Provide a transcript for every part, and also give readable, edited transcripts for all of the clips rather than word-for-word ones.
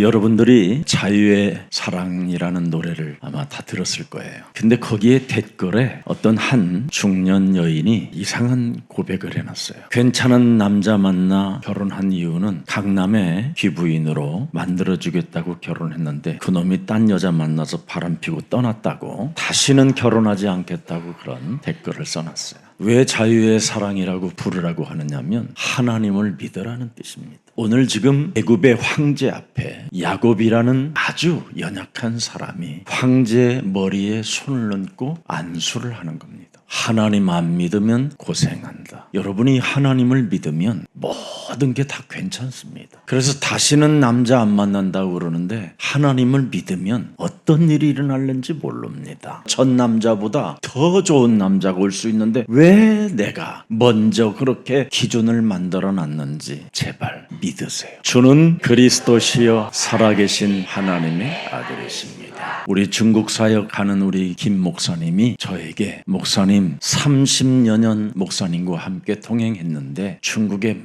여러분들이 자유의 사랑이라는 노래를 아마 다 들었을 거예요. 근데 거기에 댓글에 어떤 한 중년 여인이 이상한 고백을 해놨어요. 괜찮은 남자 만나 결혼한 이유는 강남의 귀부인으로 만들어주겠다고 결혼했는데 그놈이 딴 여자 만나서 바람피고 떠났다고, 다시는 결혼하지 않겠다고 그런 댓글을 써놨어요. 왜 자유의 사랑이라고 부르라고 하느냐면 하나님을 믿으라는 뜻입니다. 오늘 지금 애굽의 황제 앞에 야곱이라는 아주 연약한 사람이 황제 머리에 손을 얹고 안수를 하는 겁니다. 하나님 안 믿으면 고생한다. 여러분이 하나님을 믿으면 모든 게 다 괜찮습니다. 그래서 다시는 남자 안 만난다고 그러는데 하나님을 믿으면 어떤 일이 일어날는지 모릅니다. 전 남자보다 더 좋은 남자가 올 수 있는데 왜 내가 먼저 그렇게 기준을 만들어 놨는지 제발 믿으세요. 주는 그리스도시여 살아계신 하나님의 아들이십니다. 우리 중국 사역하는 우리 김 목사님이 저에게, 목사님 30여 년 목사님과 함께 동행했는데 중국의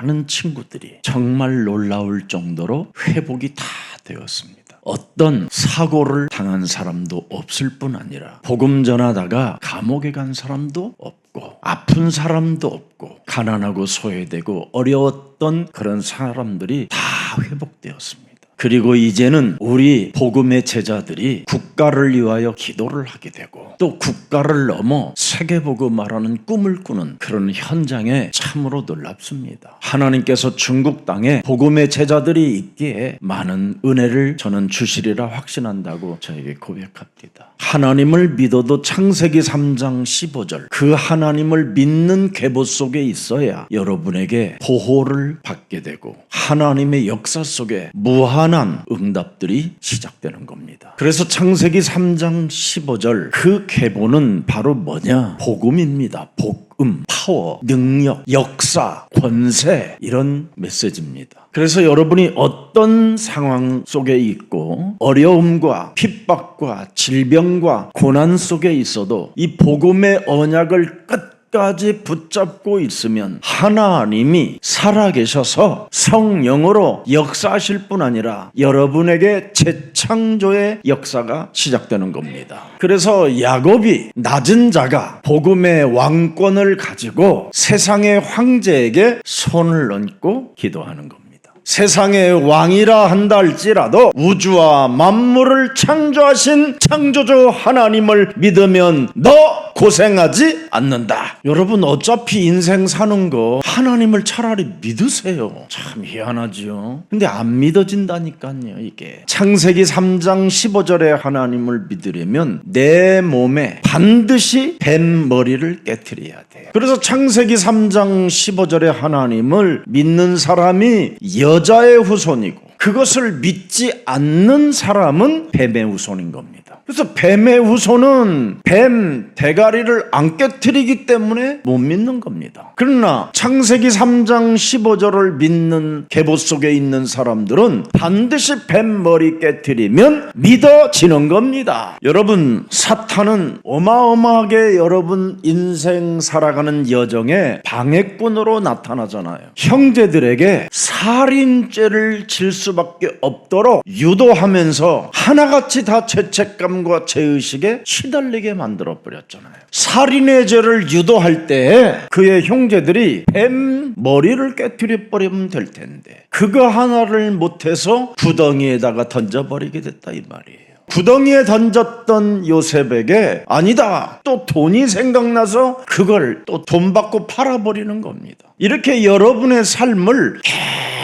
많은 친구들이 정말 놀라울 정도로 회복이 다 되었습니다. 어떤 사고를 당한 사람도 없을 뿐 아니라 복음 전하다가 감옥에 간 사람도 없고 아픈 사람도 없고 가난하고 소외되고 어려웠던 그런 사람들이 다 회복되었습니다. 그리고 이제는 우리 복음의 제자들이 국가를 위하여 기도를 하게 되고 또 국가를 넘어 세계복음화라는 꿈을 꾸는 그런 현장에 참으로 놀랍습니다. 하나님께서 중국 땅에 복음의 제자들이 있기에 많은 은혜를 저는 주시리라 확신한다고 저에게 고백합니다. 하나님을 믿어도 창세기 3장 15절 그 하나님을 믿는 계보 속에 있어야 여러분에게 보호를 받게 되고 하나님의 역사 속에 무한한 응답들이 시작되는 겁니다. 그래서 창세기 3장 15절 그 계보는 바로 뭐냐? 복음입니다. 복음, 파워, 능력, 역사, 권세, 이런 메시지입니다. 그래서 여러분이 어떤 상황 속에 있고 어려움과 핍박과 질병과 고난 속에 있어도 이 복음의 언약을 끝까지 붙잡고 있으면 하나님이 살아계셔서 성령으로 역사하실 뿐 아니라 여러분에게 재창조의 역사가 시작되는 겁니다. 그래서 야곱이 낮은 자가 복음의 왕권을 가지고 세상의 황제에게 손을 얹고 기도하는 겁니다. 세상의 왕이라 한다 할지라도 우주와 만물을 창조하신 창조주 하나님을 믿으면 너 고생하지 않는다. 여러분 어차피 인생 사는 거 하나님을 차라리 믿으세요. 참 희한하지요. 근데 안 믿어진다니까요. 이게 창세기 3장 15절에 하나님을 믿으려면 내 몸에 반드시 뱀 머리를 깨트려야 돼요. 그래서 창세기 3장 15절에 하나님을 믿는 사람이 여자의 후손이고 그것을 믿지 않는 사람은 뱀의 후손인 겁니다. 그래서 뱀의 후손은 뱀 대가리를 안 깨트리기 때문에 못 믿는 겁니다. 그러나 창세기 3장 15절을 믿는 계보 속에 있는 사람들은 반드시 뱀 머리 깨트리면 믿어지는 겁니다. 여러분, 사탄은 어마어마하게 여러분 인생 살아가는 여정에 방해꾼으로 나타나잖아요. 형제들에게 살인죄를 질 수밖에 없도록 유도하면서 하나같이 다 죄책감과 죄의식에 시달리게 만들어버렸잖아요. 살인의 죄를 유도할 때 그의 형제들이 뱀 머리를 깨트려버리면 될 텐데 그거 하나를 못해서 구덩이에다가 던져버리게 됐다 이 말이에요. 구덩이에 던졌던 요셉에게 아니다, 또 돈이 생각나서 그걸 또 돈 받고 팔아버리는 겁니다. 이렇게 여러분의 삶을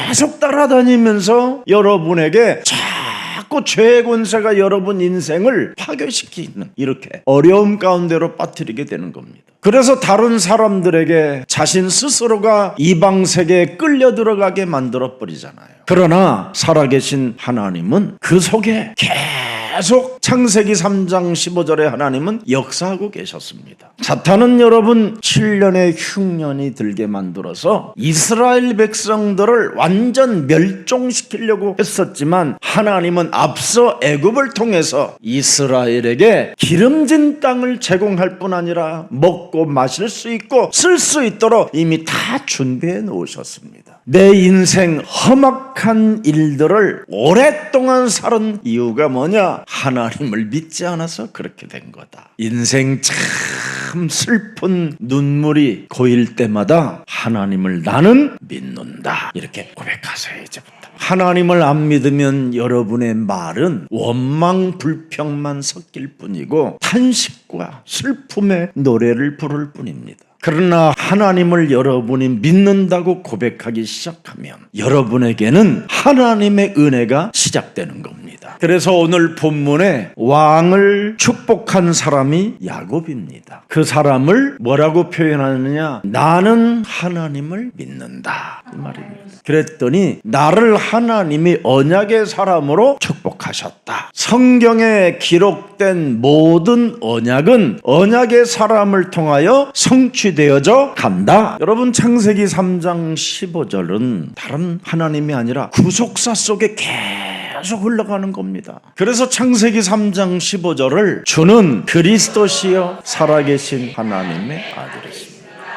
계속 따라다니면서 여러분에게 자꾸 죄의 권세가 여러분 인생을 파괴시키는 이렇게 어려움 가운데로 빠뜨리게 되는 겁니다. 그래서 다른 사람들에게 자신 스스로가 이방 세계에 끌려 들어가게 만들어 버리잖아요. 그러나 살아계신 하나님은 그 속에 계속 창세기 3장 15절에 하나님은 역사하고 계셨습니다. 사탄은 여러분 7년의 흉년이 들게 만들어서 이스라엘 백성들을 완전 멸종시키려고 했었지만 하나님은 앞서 애굽을 통해서 이스라엘에게 기름진 땅을 제공할 뿐 아니라 먹고 마실 수 있고 쓸 수 있도록 이미 다 준비해 놓으셨습니다. 내 인생 험악한 일들을 오랫동안 살은 이유가 뭐냐? 하나님을 믿지 않아서 그렇게 된 거다. 인생 참 슬픈 눈물이 고일 때마다 하나님을 나는 믿는다. 이렇게 고백하세요. 이제부터. 하나님을 안 믿으면 여러분의 말은 원망 불평만 섞일 뿐이고 탄식과 슬픔의 노래를 부를 뿐입니다. 그러나 하나님을 여러분이 믿는다고 고백하기 시작하면 여러분에게는 하나님의 은혜가 시작되는 겁니다. 그래서 오늘 본문에 왕을 축복한 사람이 야곱입니다. 그 사람을 뭐라고 표현하느냐? 나는 하나님을 믿는다, 이 말입니다. 그랬더니 나를 하나님이 언약의 사람으로 축복하셨다. 성경에 기록된 모든 언약은 언약의 사람을 통하여 성취되어져 간다. 여러분, 창세기 3장 15절은 다른 하나님이 아니라 구속사 속에 계속 흘러가는 겁니다. 그래서 창세기 3장 15절을 주는 그리스도시여 살아계신 하나님의 아들이십니다.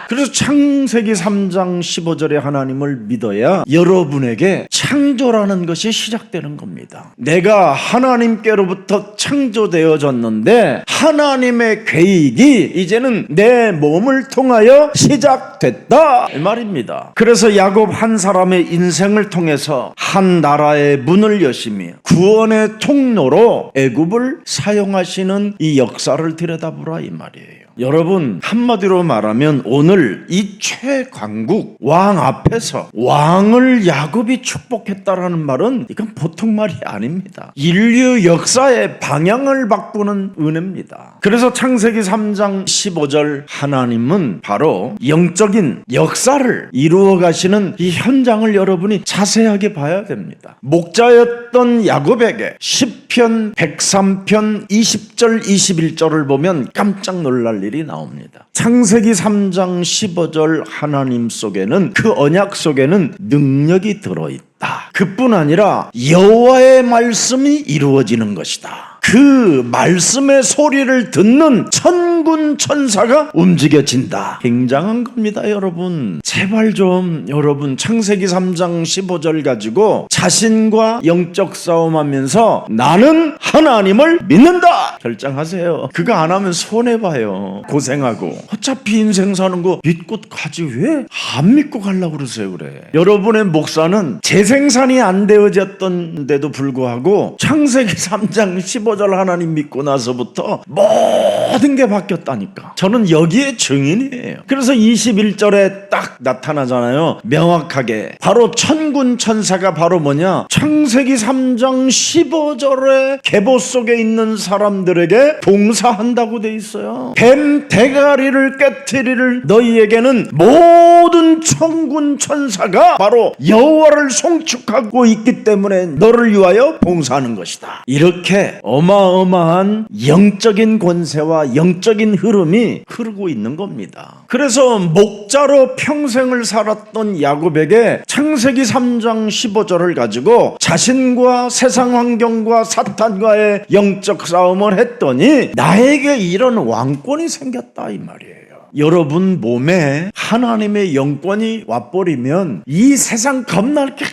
그래서 창세기 3장 15절에 하나님을 믿어야 여러분에게 창조라는 것이 시작되는 겁니다. 내가 하나님께로부터 창조되어졌는데 하나님의 계획이 이제는 내 몸을 통하여 시작됐다, 이 말입니다. 그래서 야곱 한 사람의 인생을 통해서 한 나라의 문을 여시며 구원의 통로로 애굽을 사용하시는 이 역사를 들여다보라, 이 말이에요. 여러분, 한마디로 말하면 오늘 이 최강국 왕 앞에서 왕을 야곱이 축복했다라는 말은 이건 보통 말이 아닙니다. 인류 역사의 방향을 바꾸는 은혜입니다. 그래서 창세기 3장 15절 하나님은 바로 영적인 역사를 이루어 가시는 이 현장을 여러분이 자세하게 봐야 됩니다. 목자였던 야곱에게 시편 103편 20절 21절을 보면 깜짝 놀랄 일이 나옵니다. 창세기 3장 15절 하나님 속에는, 그 언약 속에는 능력이 들어있다. 그뿐 아니라 여호와의 말씀이 이루어지는 것이다. 그 말씀의 소리를 듣는 천군 천사가 움직여진다. 굉장한 겁니다, 여러분. 제발 좀 여러분 창세기 3장 15절 가지고 자신과 영적 싸움하면서 나는 하나님을 믿는다 결정하세요. 그거 안 하면 손해봐요. 고생하고. 어차피 인생 사는 거 믿고 가지 왜 안 믿고 가려고 그러세요? 그래. 여러분의 목사는 재생산이 안 되어졌던데도 불구하고 창세기 3장 15절 하나님 믿고 나서부터 모든 게 바뀌었다니까. 저는 여기에 증인이에요. 그래서 21절에 딱 나타나잖아요. 명확하게. 바로 천군 천사가 바로 뭐냐? 창세기 3장 15절의 계보 속에 있는 사람들에게 봉사한다고 돼 있어요. 뱀 대가리를 깨트리를 너희에게는 모든 천군 천사가 바로 여호와를 송축하고 있기 때문에 너를 위하여 봉사하는 것이다. 이렇게 어마어마한 영적인 권세와 영적인 흐름이 흐르고 있는 겁니다. 그래서 목자로 평생을 살았던 야곱에게 창세기 3장 15절을 가지고 자신과 세상 환경과 사탄과의 영적 싸움을 했더니 나에게 이런 왕권이 생겼다, 이 말이에요. 여러분 몸에 하나님의 영권이 와버리면 이 세상 겁날 게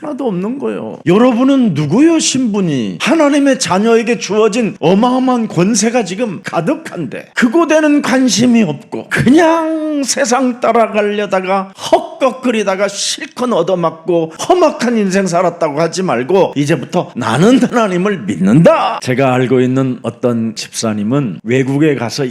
하나도 없는 거예요. 여러분은 누구요? 신분이 하나님의 자녀에게 주어진 어마어마한 권세가 지금 가득한데 그거대는 관심이 없고 그냥 세상 따라가려다가 헛걱거리다가 실컷 얻어맞고 험악한 인생 살았다고 하지 말고 이제부터 나는 하나님을 믿는다. 제가 알고 있는 어떤 집사님은 외국에 가서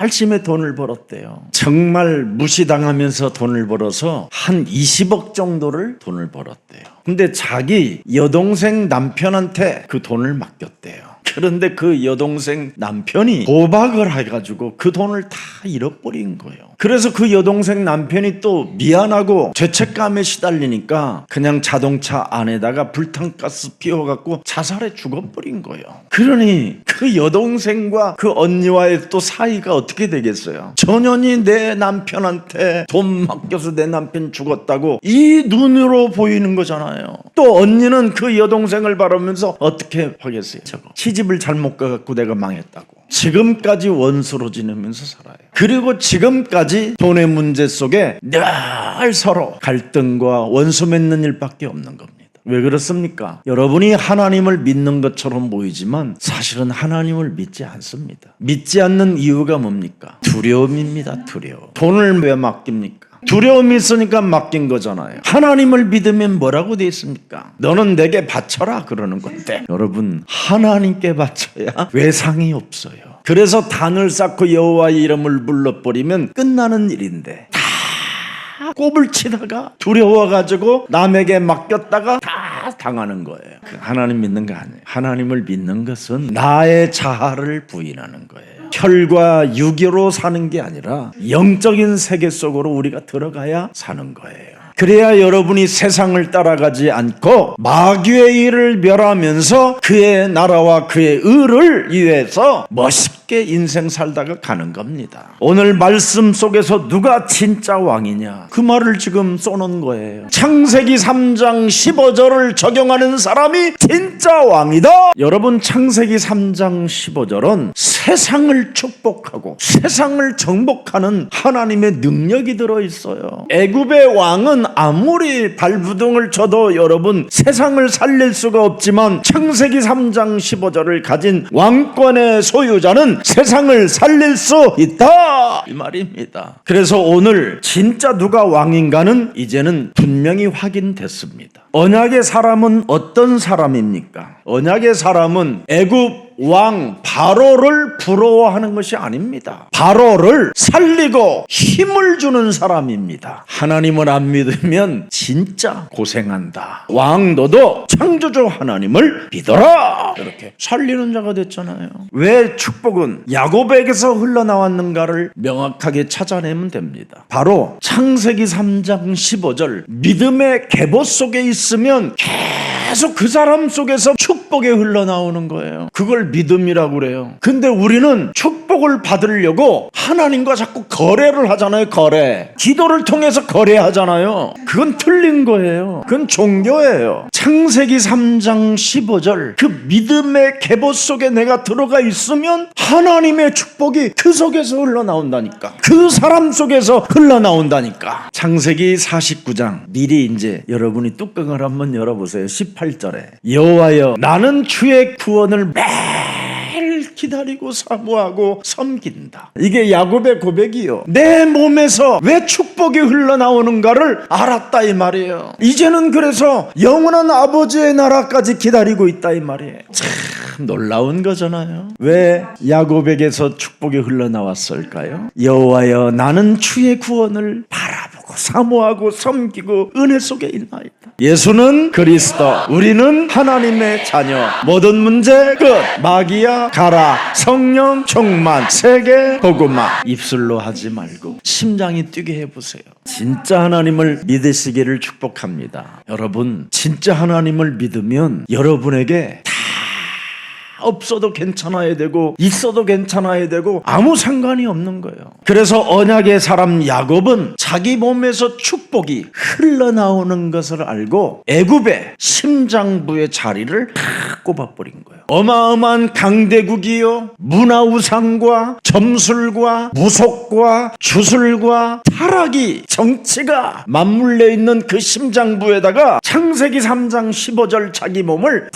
열심히 돈을 벌었대요. 정말 무시당하면서 돈을 벌어서 한 20억 정도를 돈을 벌었대요. 근데 자기 여동생 남편한테 그 돈을 맡겼대요. 그런데 그 여동생 남편이 도박을 해가지고 그 돈을 다 잃어버린 거예요. 그래서 그 여동생 남편이 또 미안하고 죄책감에 시달리니까 그냥 자동차 안에다가 불탄가스 피워갖고 자살해 죽어버린 거예요. 그러니 그 여동생과 그 언니와의 또 사이가 어떻게 되겠어요? 전현이 내 남편한테 돈 맡겨서 내 남편 죽었다고 이 눈으로 보이는 거잖아요. 또 언니는 그 여동생을 바라면서 어떻게 하겠어요? 저거 시집을 잘못 가갖고 내가 망했다고 지금까지 원수로 지내면서 살아요. 그리고 지금까지 돈의 문제 속에 늘 서로 갈등과 원수 맺는 일밖에 없는 겁니다. 왜 그렇습니까? 여러분이 하나님을 믿는 것처럼 보이지만 사실은 하나님을 믿지 않습니다. 믿지 않는 이유가 뭡니까? 두려움입니다. 두려움. 돈을 왜 맡깁니까? 두려움이 있으니까 맡긴 거잖아요. 하나님을 믿으면 뭐라고 돼 있습니까? 너는 내게 바쳐라 그러는 건데 여러분 하나님께 바쳐야 외상이 없어요. 그래서 단을 쌓고 여호와의 이름을 불러버리면 끝나는 일인데 다 꼽을 치다가 두려워가지고 남에게 맡겼다가 다 당하는 거예요. 하나님 믿는 거 아니에요. 하나님을 믿는 것은 나의 자아를 부인하는 거예요. 혈과 육으로 사는 게 아니라 영적인 세계 속으로 우리가 들어가야 사는 거예요. 그래야 여러분이 세상을 따라가지 않고 마귀의 일을 멸하면서 그의 나라와 그의 의를 위해서 멋있게 인생 살다가 가는 겁니다. 오늘 말씀 속에서 누가 진짜 왕이냐 그 말을 지금 써놓은 거예요. 창세기 3장 15절을 적용하는 사람이 진짜 왕이다. 여러분 창세기 3장 15절은 세상을 축복하고 세상을 정복하는 하나님의 능력이 들어있어요. 애굽의 왕은 아무리 발부둥을 쳐도 여러분 세상을 살릴 수가 없지만 창세기 3장 15절을 가진 왕권의 소유자는 세상을 살릴 수 있다 이 말입니다. 그래서 오늘 진짜 누가 왕인가는 이제는 분명히 확인됐습니다. 언약의 사람은 어떤 사람입니까? 언약의 사람은 애굽 왕 바로를 부러워하는 것이 아닙니다. 바로를 살리고 힘을 주는 사람입니다. 하나님을 안 믿으면 진짜 고생한다. 왕 너도 창조주 하나님을 믿어라. 이렇게 살리는 자가 됐잖아요. 왜 축복은 야곱에게서 흘러나왔는가를 명확하게 찾아내면 됩니다. 바로 창세기 3장 15절 믿음의 계보 속에 있으면 계속 그 사람 속에서 축복이 흘러나오는 거예요. 그걸 믿음이라고 그래요. 근데 우리는 축복을 받으려고 하나님과 자꾸 거래를 하잖아요. 거래. 기도를 통해서 거래하잖아요. 그건 틀린 거예요. 그건 종교예요. 창세기 3장 15절 그 믿음의 계보 속에 내가 들어가 있으면 하나님의 축복이 그 속에서 흘러나온다니까. 그 사람 속에서 흘러나온다니까. 창세기 49장 미리 이제 여러분이 뚜껑을 한번 열어보세요. 18절에 여호와여 나는 주의 구원을 매일 기다리고 사모하고 섬긴다. 이게 야곱의 고백이요. 내 몸에서 왜 축복이 흘러나오는가를 알았다 이 말이에요. 이제는 그래서 영원한 아버지의 나라까지 기다리고 있다 이 말이에요. 참 놀라운 거잖아요. 왜 야곱에게서 축복이 흘러나왔을까요? 여호와여 나는 주의 구원을 바라보고 사모하고 섬기고 은혜 속에 있나이다. 예수는 그리스도, 우리는 하나님의 자녀. 모든 문제 끝. 마귀야 가라. 성령 충만. 세계 복음화. 입술로 하지 말고 심장이 뛰게 해보세요. 진짜 하나님을 믿으시기를 축복합니다. 여러분 진짜 하나님을 믿으면 여러분에게 없어도 괜찮아야 되고 있어도 괜찮아야 되고 아무 상관이 없는 거예요. 그래서 언약의 사람 야곱은 자기 몸에서 축복이 흘러나오는 것을 알고 애굽의 심장부의 자리를 다 꼽아버린 거예요. 어마어마한 강대국이요, 문화우상과 점술과 무속과 주술과 타락이 정치가 맞물려 있는 그 심장부에다가 창세기 3장 15절 자기 몸을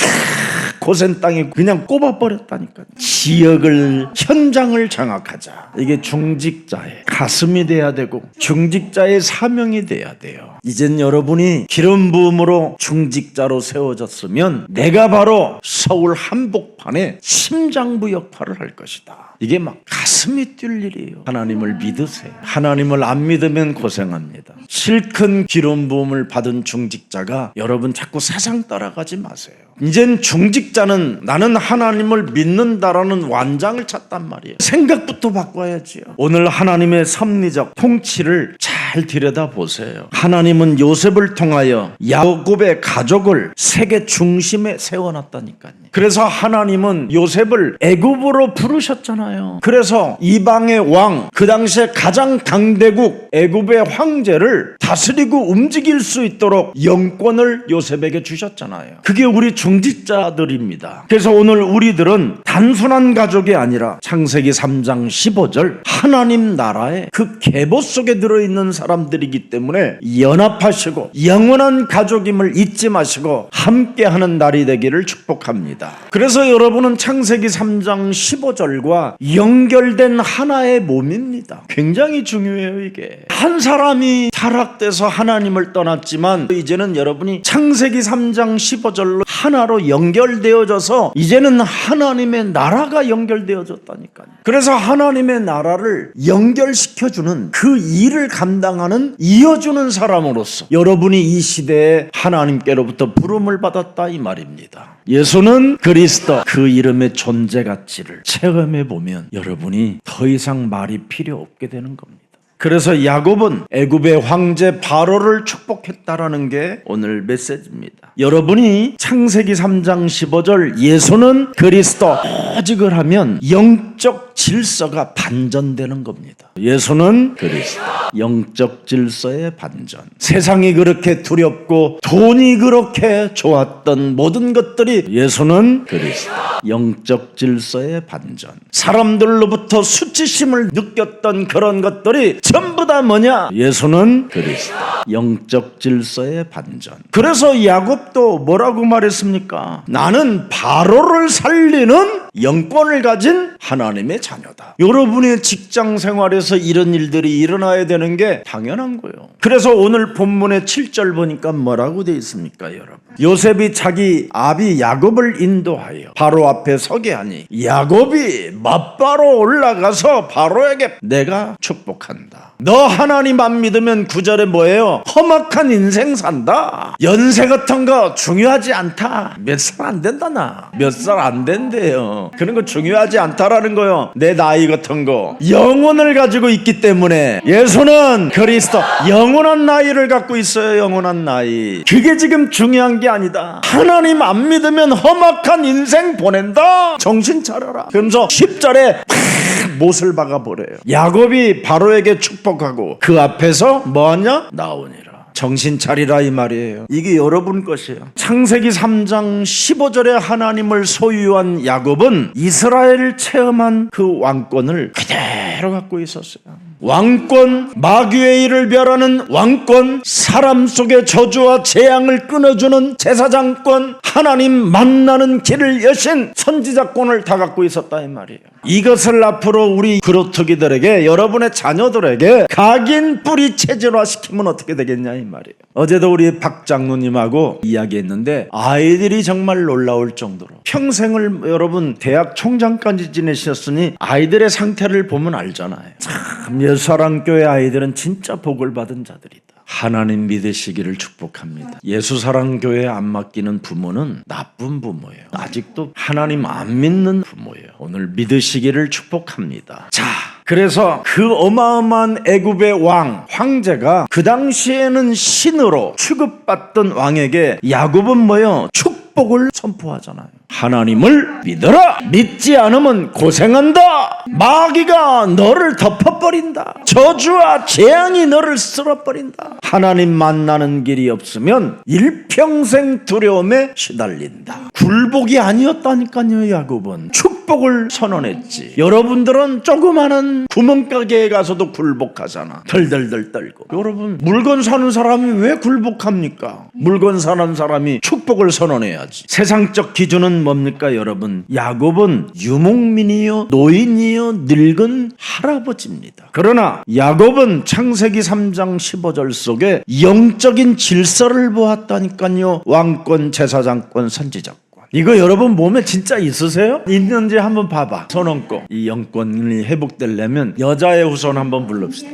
고센 땅에 그냥 꼽아버렸다니까요. 지역을 현장을 장악하자. 이게 중직자의 가슴이 돼야 되고 중직자의 사명이 돼야 돼요. 이젠 여러분이 기름 부음으로 중직자로 세워졌으면 내가 바로 서울 한복판에 심장부 역할을 할 것이다. 이게 막 가슴이 뛸 일이에요. 하나님을 믿으세요. 하나님을 안 믿으면 고생합니다. 실컷 기름 부음을 받은 중직자가 여러분 자꾸 세상 따라가지 마세요. 이젠 중직자 중직자는 나는 하나님을 믿는다라는 완장을 찾단 말이에요. 생각부터 바꿔야지요. 오늘 하나님의 섭리적 통치를 잘 들여다보세요. 하나님은 요셉을 통하여 야곱의 가족을 세계 중심에 세워놨다니까요. 그래서 하나님은 요셉을 애굽으로 부르셨잖아요. 그래서 이방의 왕, 그 당시에 가장 강대국 애굽의 황제를 다스리고 움직일 수 있도록 영권을 요셉에게 주셨잖아요. 그게 우리 중직자들입니다. 그래서 오늘 우리들은 단순한 가족이 아니라 창세기 3장 15절 하나님 나라의 그 계보 속에 들어있는 사람들이기 때문에 연합하시고 영원한 가족임을 잊지 마시고 함께하는 날이 되기를 축복합니다. 그래서 여러분은 창세기 3장 15절과 연결된 하나의 몸입니다. 굉장히 중요해요. 이게 한 사람이 타락돼서 하나님을 떠났지만 이제는 여러분이 창세기 3장 15절로 하나로 연결되어져서 이제는 하나님의 나라가 연결되어졌다니까요. 그래서 하나님의 나라를 연결시켜주는 그 일을 감당하는 이어주는 사람으로서 여러분이 이 시대에 하나님께로부터 부름을 받았다 이 말입니다. 예수는 그리스도, 그 이름의 존재 가치를 체험해 보면 여러분이 더 이상 말이 필요 없게 되는 겁니다. 그래서 야곱은 애굽의 황제 바로를 축복했다라는 게 오늘 메시지입니다. 여러분이 창세기 3장 15절 예수는 그리스도 오직을 하면 영적 질서가 반전되는 겁니다. 예수는 그리스도, 영적 질서의 반전. 세상이 그렇게 두렵고 돈이 그렇게 좋았던 모든 것들이 예수는 그리스도, 영적 질서의 반전. 사람들로부터 수치심을 느꼈던 그런 것들이 전부 다 뭐냐? 예수는 그리스도, 영적 질서의 반전. 그래서 야곱도 뭐라고 말했습니까? 나는 바로를 살리는 영권을 가진 하나님의 자녀다. 여러분의 직장 생활에서 이런 일들이 일어나야 되는 게 당연한 거예요. 그래서 오늘 본문의 7절 보니까 뭐라고 되어 있습니까, 여러분? 요셉이 자기 아비 야곱을 인도하여 바로 앞에 서게 하니 야곱이 맞바로 올라가서 바로에게 내가 축복한다. 너 하나님 안 믿으면 9절에 뭐예요? 험악한 인생 산다. 연세 같은 거 중요하지 않다. 몇 살 안 된다. 나 몇 살 안 된대요. 그런 거 중요하지 않다라는 거요. 내 나이 같은 거 영혼을 가지고 있기 때문에 예수는 그리스도, 영원한 나이를 갖고 있어요. 영원한 나이. 그게 지금 중요한 게 아니다. 하나님 안 믿으면 험악한 인생 보낸다. 정신 차려라. 그러면서 10절에 못을 박아버려요. 야곱이 바로에게 축복하고 그 앞에서 뭐하냐? 나오니라. 정신 차리라 이 말이에요. 이게 여러분 것이에요. 창세기 3장 15절에 하나님을 소유한 야곱은 이스라엘을 체험한 그 왕권을 그대로 갖고 있었어요. 왕권, 마귀의 일을 멸하는 왕권, 사람 속의 저주와 재앙을 끊어주는 제사장권, 하나님 만나는 길을 여신 선지자권을 다 갖고 있었다 이 말이에요. 이것을 앞으로 우리 그로트기들에게, 여러분의 자녀들에게 각인 뿌리 체질화시키면 어떻게 되겠냐 이 말이에요. 어제도 우리 박 장로님하고 이야기했는데 아이들이 정말 놀라울 정도로 평생을 여러분 대학 총장까지 지내셨으니 아이들의 상태를 보면 알잖아요. 참 예수사랑교회 아이들은 진짜 복을 받은 자들이다. 하나님 믿으시기를 축복합니다. 예수사랑교회 안 맡기는 부모는 나쁜 부모예요. 아직도 하나님 안 믿는 부모예요. 오늘 믿으시기를 축복합니다. 자, 그래서 그 어마어마한 애굽의 왕, 황제가 그 당시에는 신으로 취급받던 왕에게 야곱은 뭐요? 축복을 선포하잖아요. 하나님을 믿어라. 믿지 않으면 고생한다. 마귀가 너를 덮어버린다. 저주와 재앙이 너를 쓸어버린다. 하나님 만나는 길이 없으면 일평생 두려움에 시달린다. 굴복이 아니었다니까요. 야곱은 축복을 선언했지. 여러분들은 조그마한 구멍가게에 가서도 굴복하잖아. 덜덜덜 떨고. 여러분, 물건 사는 사람이 왜 굴복합니까? 물건 사는 사람이 축복을 선언해야지. 세상적 기준은 뭡니까 여러분? 야곱은 유목민이요, 노인이요, 늙은 할아버지입니다. 그러나 야곱은 창세기 3장 15절 속에 영적인 질서를 보았다니까요. 왕권, 제사장권, 선지자권. 이거 여러분 몸에 진짜 있으세요? 있는지 한번 봐봐. 손 얹고. 이 영권이 회복되려면 여자의 후손 한번 불릅시다.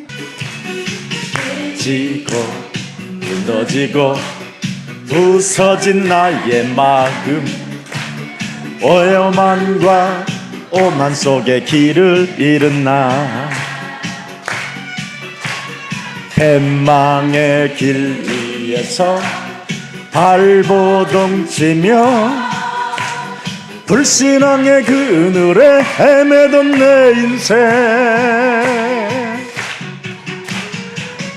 지고 무너지고 부서진 나의 마음 오만과 오만 속에 길을 잃은 나 패망의 길 위에서 발버둥 치며 불신앙의 그늘에 헤매던 내 인생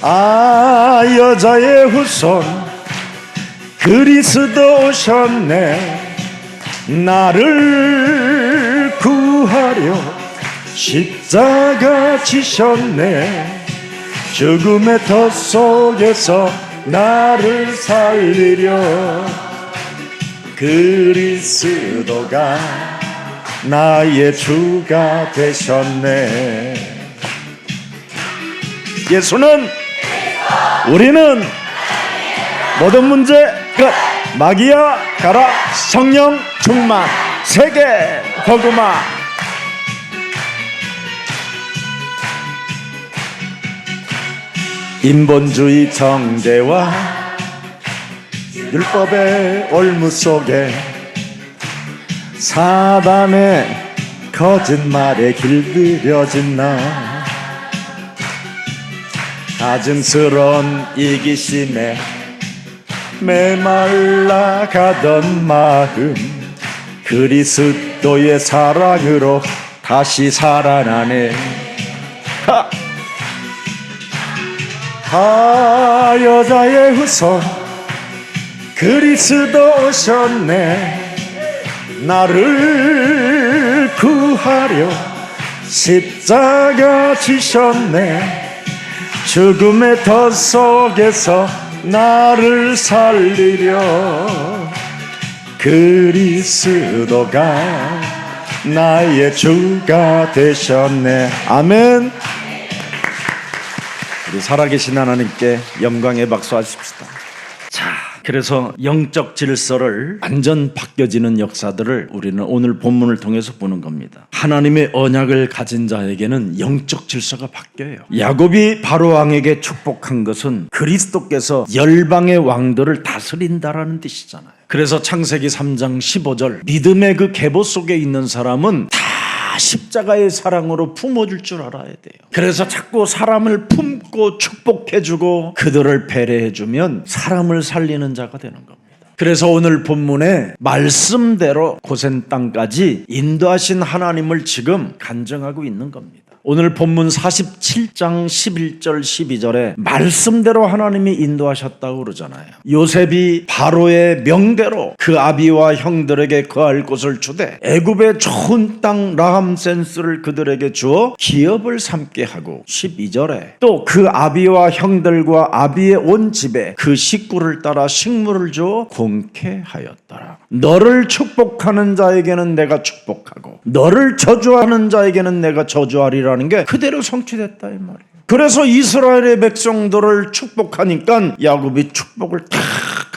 아 여자의 후손 그리스도 오셨네 나를 구하려 십자가 지셨네 죽음의 덫 속에서 나를 살리려 그리스도가 나의 주가 되셨네 예수는 우리는 모든 문제 끝 마귀야 가라 성령 충만 세계 복음화 인본주의 정죄와 율법의 올무 속에 사단의 거짓말에 길들여진 나 가증스러운 이기심에 메말라 가던 마음 그리스도의 사랑으로 다시 살아나네 여자의 후손 그리스도 오셨네 나를 구하려 십자가 지셨네 죽음의 덫 속에서 나를 살리려 그리스도가 나의 주가 되셨네 아멘. 우리 살아계신 하나님께 영광의 박수 하십시다. 자, 그래서 영적 질서를 완전 바뀌어지는 역사들을 우리는 오늘 본문을 통해서 보는 겁니다. 하나님의 언약을 가진 자에게는 영적 질서가 바뀌어요. 야곱이 바로왕에게 축복한 것은 그리스도께서 열방의 왕들을 다스린다라는 뜻이잖아요. 그래서 창세기 3장 15절 믿음의 그 계보 속에 있는 사람은 다 십자가의 사랑으로 품어줄 줄 알아야 돼요. 그래서 자꾸 사람을 품고 축복해주고 그들을 배려해주면 사람을 살리는 자가 되는 겁니다. 그래서 오늘 본문에 말씀대로 고센 땅까지 인도하신 하나님을 지금 간증하고 있는 겁니다. 오늘 본문 47장 11절 12절에 말씀대로 하나님이 인도하셨다고 그러잖아요. 요셉이 바로의 명대로 그 아비와 형들에게 거할 곳을 주되 애굽의 좋은 땅 라함센스를 그들에게 주어 기업을 삼게 하고 12절에 또 그 아비와 형들과 아비의 온 집에 그 식구를 따라 식물을 주어 공케 하였더라. 너를 축복하는 자에게는 내가 축복하고 너를 저주하는 자에게는 내가 저주하리라 라는 게 그대로 성취됐다 이 말이에요. 그래서 이스라엘의 백성들을 축복하니까 야곱이 축복을 탁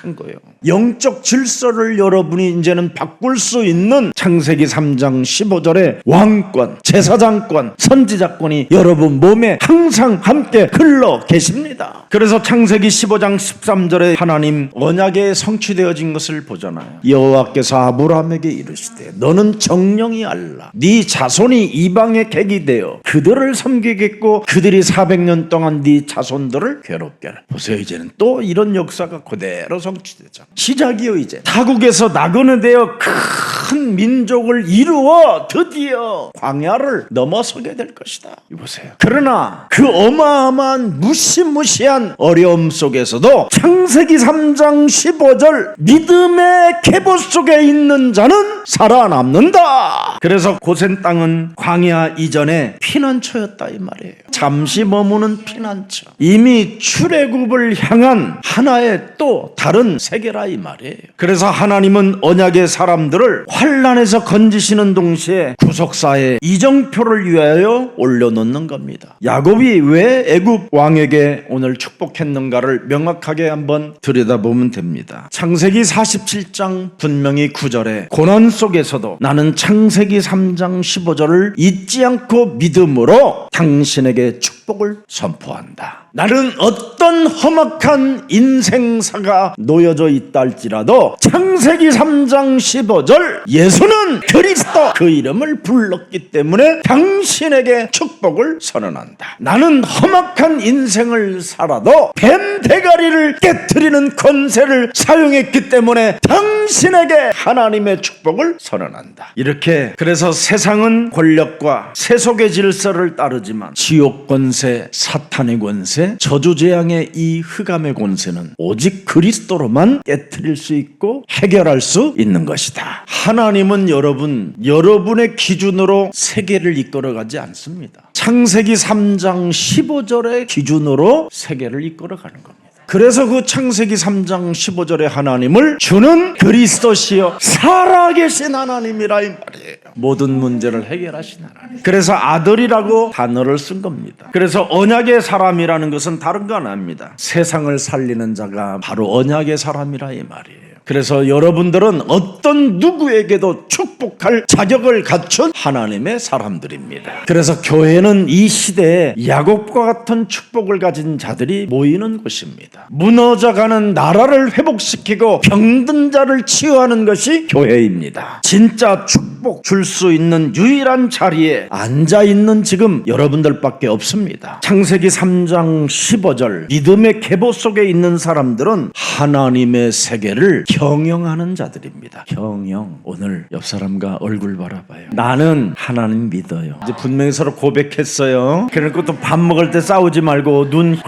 한 거예요. 영적 질서를 여러분이 이제는 바꿀 수 있는 창세기 3장 15절의 왕권, 제사장권, 선지자권이 여러분 몸에 항상 함께 흘러 계십니다. 그래서 창세기 15장 13절에 하나님 언약에 성취되어진 것을 보잖아요. 여호와께서 아브라함에게 이르시되 너는 정령이 알라 네 자손이 이방의 객이 되어 그들을 섬기겠고 그들이 400년 동안 네 자손들을 괴롭게 하라. 보세요. 이제는 또 이런 역사가 그대로 성취되죠. 시작이요. 이제 타국에서 나그네 되어 큰 민족을 이루어 드디어 광야를 넘어서게 될 것이다. 보세요. 그러나 그 어마어마한 무시무시한 어려움 속에서도 창세기 3장 15절 믿음의 계보 속에 있는 자는 살아남는다. 그래서 고센 땅은 광야 이전에 피난처였다 이 말이에요. 잠시 머무는 피난처. 이미 출애굽을 향한 하나의 또 다른 세계라 이 말이에요. 그래서 하나님은 언약의 사람들을 환난에서 건지시는 동시에 구속사의 이정표를 위하여 올려놓는 겁니다. 야곱이 왜 애굽 왕에게 오늘 축복했는가를 명확하게 한번 들여다보면 됩니다. 창세기 47장 분명히 9절에 고난 속에서도 나는 창세기 3장 15절을 잊지 않고 믿음으로 당신에게 축복했다. 축복을 선포한다. 나는 어떤 험악한 인생사가 놓여져 있다 할지라도 창세기 3장 15절 예수는 그리스도 그 이름을 불렀기 때문에 당신에게 축복을 선언한다. 나는 험악한 인생을 살아도 뱀 대가리를 깨트리는 권세를 사용했기 때문에 당신에게 하나님의 축복을 선언한다. 이렇게 그래서 세상은 권력과 세속의 질서를 따르지만 지옥 권세, 사탄의 권세, 저주재앙의 이 흑암의 권세는 오직 그리스도로만 깨트릴 수 있고 해결할 수 있는 것이다. 하나님은 여러분의 기준으로 세계를 이끌어가지 않습니다. 창세기 3장 15절의 기준으로 세계를 이끌어가는 겁니다. 그래서 그 창세기 3장 15절의 하나님을 주는 그리스도시여 살아계신 하나님이라 이 말이에요. 모든 문제를 해결하신 하나님. 그래서 아들이라고 단어를 쓴 겁니다. 그래서 언약의 사람이라는 것은 다른 건 아닙니다. 세상을 살리는 자가 바로 언약의 사람이라 이 말이에요. 그래서 여러분들은 어떤 누구에게도 축복할 자격을 갖춘 하나님의 사람들입니다. 그래서 교회는 이 시대에 야곱과 같은 축복을 가진 자들이 모이는 곳입니다. 무너져가는 나라를 회복시키고 병든 자를 치유하는 것이 교회입니다. 진짜 축복 줄 수 있는 유일한 자리에 앉아있는 지금 여러분들밖에 없습니다. 창세기 3장 15절 믿음의 계보 속에 있는 사람들은 하나님의 세계를 경영하는 자들입니다. 경영. 오늘 옆 사람과 얼굴 바라봐요. 나는 하나님 믿어요. 이제 분명히 서로 고백했어요. 그러니까 또 밥 먹을 때 싸우지 말고 눈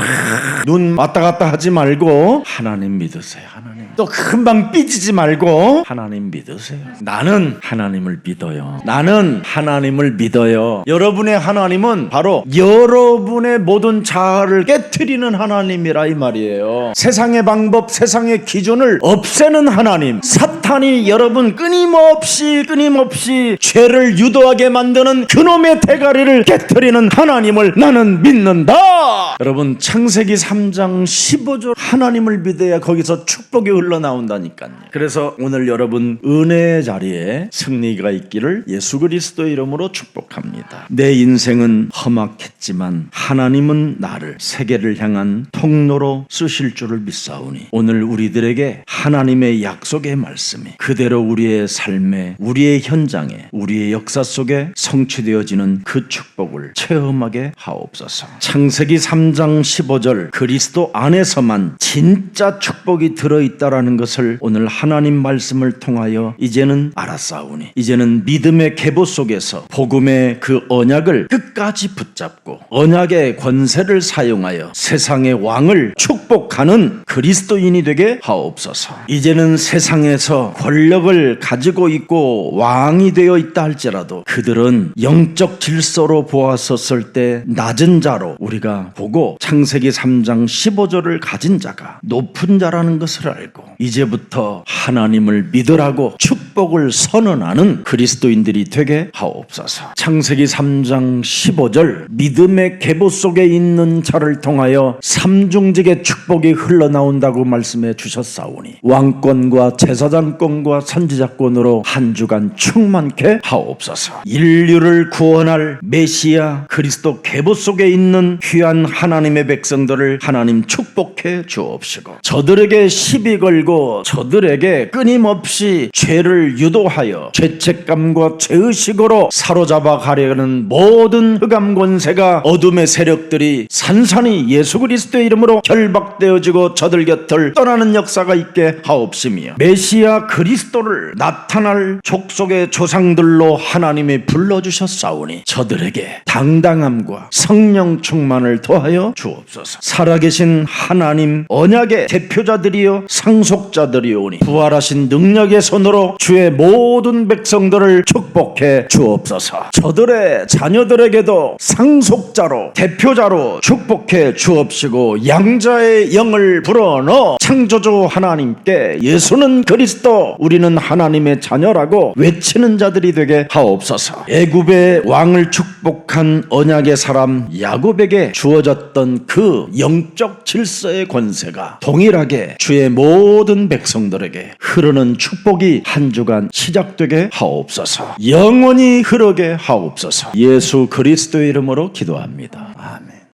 왔다 갔다 하지 말고 하나님 믿으세요. 하나님. 또 금방 삐지지 말고 하나님 믿으세요. 나는 하나님을 믿어요. 나는 하나님을 믿어요. 여러분의 하나님은 바로 여러분의 모든 자아를 깨트리는 하나님이라 이 말이에요. 세상의 방법, 세상의 기준을 없애는 하나님. 사탄이 여러분 끊임없이 죄를 유도하게 만드는 그놈의 대가리를 깨트리는 하나님을 나는 믿는다. 여러분 창세기 3장 15절 하나님을 믿어야 거기서 축복이 흘러나온다니까요. 그래서 오늘 여러분 은혜의 자리에 승리가 있기를 예수 그리스도의 이름으로 축복합니다. 내 인생은 험악했지만 하나님은 나를 세계를 향한 통로로 쓰실 줄을 믿사오니 오늘 우리들에게 하나님의 약속의 말씀이 그대로 우리의 삶에, 우리의 현장에, 우리의 역사 속에 성취되어지는 그 축복을 체험하게 하옵소서. 창세기 3장 15절 그리스도 안에서만 진짜 축복이 들어있다라는 것을 오늘 하나님 말씀을 통하여 이제는 알았사오니 이제는 믿음의 계보 속에서 복음의 그 언약을 끝까지 붙잡고 언약의 권세를 사용하여 세상의 왕을 축복하는 그리스도인이 되게 하옵소서. 이제는 세상에서 권력을 가지고 있고 왕이 되어 있다 할지라도 그들은 영적 질서로 보았었을 때 낮은 자로 우리가 보고 창세기 3장 15절을 가진 자가 높은 자라는 것을 알고 이제부터 하나님을 믿으라고 축복을 선언하는 그리스도인들이 되게 하옵소서. 창세기 3장 15절 믿음의 계보 속에 있는 자를 통하여 삼중직의 축복이 흘러나온다고 말씀해 주셨사오니 왕권과 제사장권과 선지자권으로 한 주간 충만케 하옵소서. 인류를 구원할 메시아 그리스도 계보 속에 있는 귀한 하나님의 백성들을 하나님 축복해 주옵시고 저들에게 시비 걸고 저들에게 끊임없이 죄를 유도하여 죄책감과 죄의식으로 사로잡아 가려는 모든 흑암 권세가 어둠의 세력들이 산산이 예수 그리스도의 이름으로 결박되어지고 저들 곁을 떠나는 역사가 있게 하옵시며 메시아 그리스도를 나타날 족속의 조상들로 하나님이 불러주셨사오니 저들에게 당당함과 성령 충만을 더하여 주옵소서. 살아계신 하나님 언약의 대표자들이요 상속자들이오니 부활하신 능력의 손으로 주의 모든 백성들을 축복해 주옵소서. 저들의 자녀들에게도 상속자로 대표자로 축복해 주옵시고 양자의 영을 불어넣어 창조주 하나님께 예수는 그리스도 우리는 하나님의 자녀라고 외치는 자들이 되게 하옵소서. 애굽의 왕을 축복한 언약의 사람 야곱에게 주어졌던 그 영적 질서의 권세가 동일하게 주의 모든 백성들에게 흐르는 축복이 한 주간 시작되게 하옵소서. 영원히 흐르게 하옵소서. 예수 그리스도의 이름으로 기도합니다.